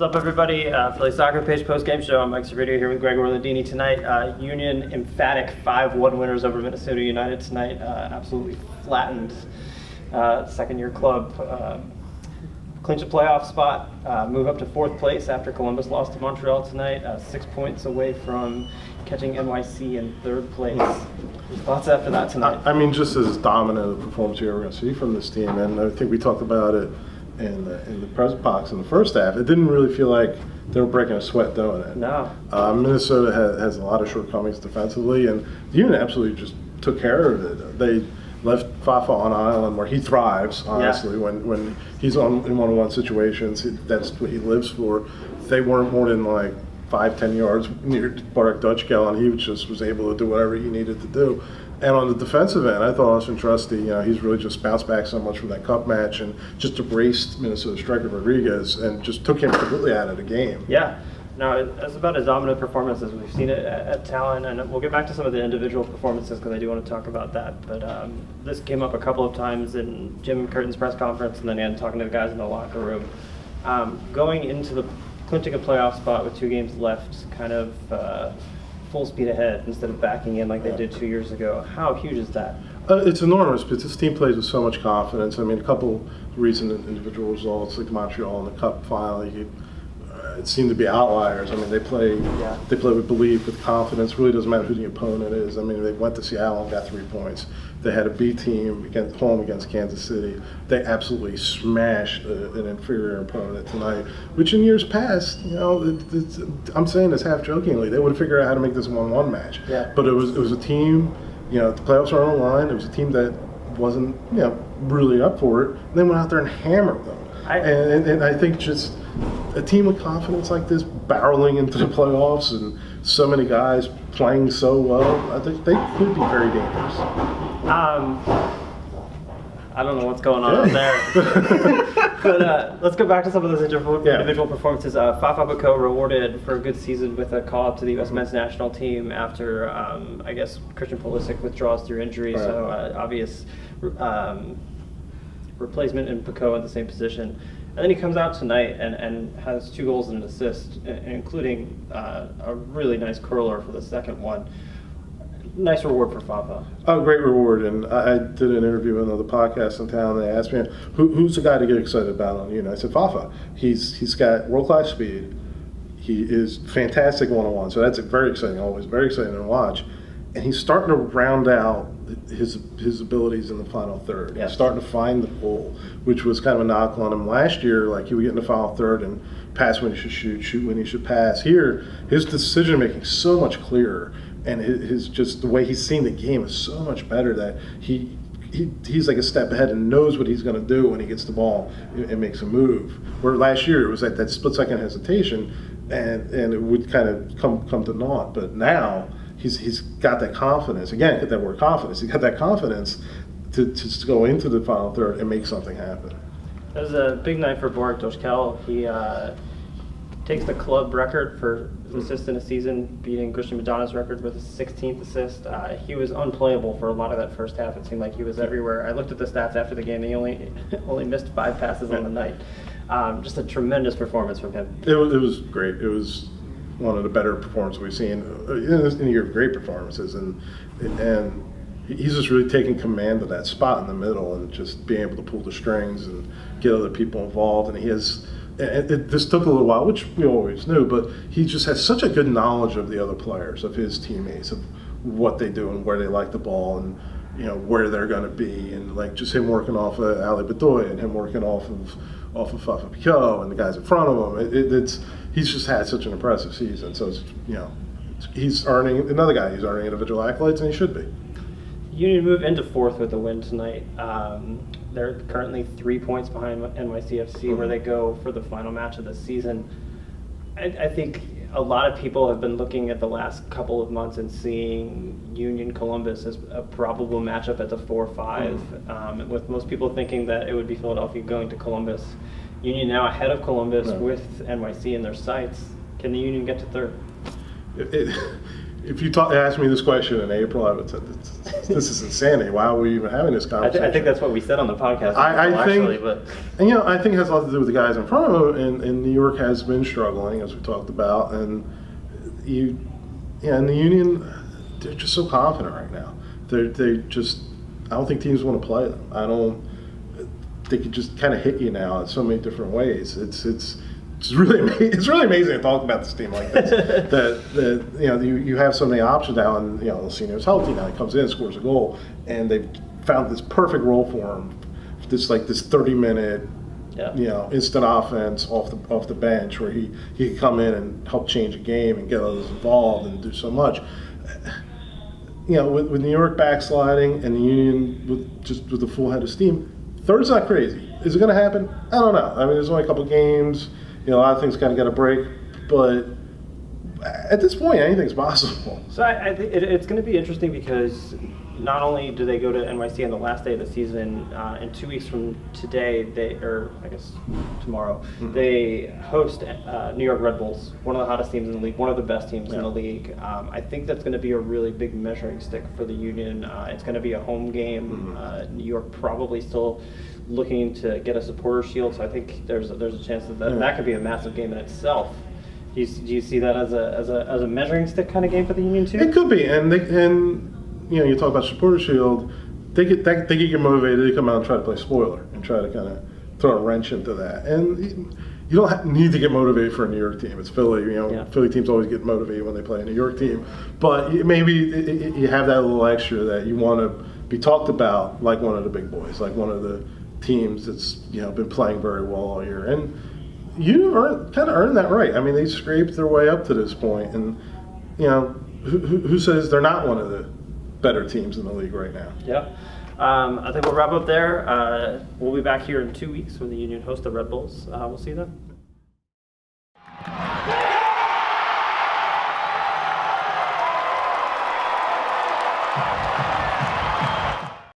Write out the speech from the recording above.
What's up, everybody? Philly Soccer Page post-game show. I'm Mike Servedio here with Greg Orlandini tonight. Union emphatic 5-1 winners over Minnesota United tonight. Absolutely flattened second-year club. Clinch a playoff spot, move up to fourth place after Columbus lost to Montreal tonight. 6 points away from catching NYC in third place. Thoughts after that tonight? I mean, just as dominant a performance you're going to see from this team, and I think we talked about it in the press box in the first half. It didn't really feel like they were breaking a sweat doing it. No. Minnesota has a lot of shortcomings defensively, and the Union absolutely just took care of it. They left Fafa on an island where he thrives, honestly. Yeah. When he's in one-on-one situations, that's what he lives for. They weren't more than like 5-10 yards near Bartek Dutchkel, and he was able to do whatever he needed to do. And on the defensive end, I thought Austin Trusty, he's really just bounced back so much from that cup match and just erased Minnesota striker Rodriguez and just took him completely out of the game. Yeah. No, that's about as dominant performance as we've seen it at Talon, and we'll get back to some of the individual performances because I do want to talk about that. But this came up a couple of times in Jim Curtin's press conference, and then again talking to the guys in the locker room. Going into the clinching a playoff spot with 2 games left, kind of full speed ahead instead of backing in like they did 2 years ago. How huge is that? It's enormous because this team plays with so much confidence. I mean, a couple recent individual results like Montreal in the Cup final, it seemed to be outliers. I mean, they play with belief, with confidence. Really doesn't matter who the opponent is. I mean, they went to Seattle and got 3 points. They had a B team home against Kansas City. They absolutely smashed an inferior opponent tonight, which in years past, I'm saying this half jokingly, they would have figured out how to make this a 1-1 match. Yeah. But it was a team, the playoffs are on the line. It was a team that wasn't, really up for it. And they went out there and hammered them. And I think just a team with confidence like this, barreling into the playoffs, and so many guys playing so well, I think they could be very dangerous. I don't know what's going on up there. But let's go back to some of those individual performances. Fafa Bako rewarded for a good season with a call-up to the U.S. men's national team after, I guess, Christian Pulisic withdraws through injury, right. So obvious replacement in Bako in the same position. And then he comes out tonight and has 2 goals and an assist, including a really nice curler for the second one. Nice reward for Fafa. Oh, great reward. And I did an interview with another podcast in town, and they asked me, who's the guy to get excited about on Union? I said, Fafa. He's got world-class speed. He is fantastic one-on-one, so that's very exciting, always very exciting to watch. And he's starting to round out his abilities in the final third. Yes. He's starting to find the goal, which was kind of a knock on him last year. Like, he would get in the final third and pass when he should shoot when he should pass. Here, his decision-making is so much clearer, and his just the way he's seeing the game is so much better that he's like a step ahead and knows what he's going to do when he gets the ball and makes a move. Where last year it was like that split-second hesitation, and it would kind of come to naught. But now he's got that confidence. Again, get that word confidence. He's got that confidence to go into the final third and make something happen. It was a big night for Bartek Dutchkel. He takes the club record for assists in a season, beating Christian Madonna's record with his 16th assist. He was unplayable for a lot of that first half. It seemed like he was everywhere. I looked at the stats after the game. He only missed 5 passes on the night. Just a tremendous performance from him. It was great. It was one of the better performances we've seen in a year of great performances, and he's just really taking command of that spot in the middle and just being able to pull the strings and get other people involved. And this took a little while, which we always knew, but he just has such a good knowledge of the other players, of his teammates, of what they do and where they like the ball, and where they're going to be, and like just him working off of Ali Bedoya and him working off of Fafa Bako and the guys in front of him. He's just had such an impressive season. So he's earning individual accolades, and he should be. Union move into fourth with a win tonight. They're currently 3 points behind NYCFC, where they go for the final match of the season. I think a lot of people have been looking at the last couple of months and seeing Union Columbus as a probable matchup at the 4-5, with most people thinking that it would be Philadelphia going to Columbus. Union now ahead of Columbus with NYC in their sights. Can the Union get to third? If you asked me this question in April, I would say it's this is insanity. Why are we even having this conversation? I think that's what we said on the podcast. I think, actually, but and I think it has a lot to do with the guys in front of them. And New York has been struggling, as we talked about, and and the Union, they're just so confident right now. They just, I don't think teams want to play them. They could just kind of hit you now in so many different ways. It's really amazing to talk about this team like this. that you have so many options now, and Lucinio's healthy now. He comes in, scores a goal, and they've found this perfect role for him. This 30-minute, instant offense off the bench where he can come in and help change a game and get others involved and do so much. With New York backsliding and the Union with a full head of steam, third's not crazy. Is it going to happen? I don't know. I mean, there's only a couple games. A lot of things kind of got to break, but at this point, anything's possible. So I think it's going to be interesting because not only do they go to NYC on the last day of the season, in 2 weeks from today, tomorrow, they host New York Red Bulls, one of the hottest teams in the league, one of the best teams in the league. I think that's going to be a really big measuring stick for the Union. It's going to be a home game. New York probably still looking to get a supporter shield, so I think there's a chance that could be a massive game in itself. Do you see that as a measuring stick kind of game for the Union too? It could be, and you talk about supporter shield. They get you motivated. They come out and try to play spoiler and try to kind of throw a wrench into that. And you don't need to get motivated for a New York team. It's Philly. Philly teams always get motivated when they play a New York team. But maybe you have that little extra that you want to be talked about like one of the big boys, like one of the teams that's been playing very well all year. And you kind of earned that right. I mean, they scraped their way up to this point, and who says they're not one of the better teams in the league right now? Yeah. I think we'll wrap up there. We'll be back here in 2 weeks when the Union hosts the Red Bulls. We'll see you then.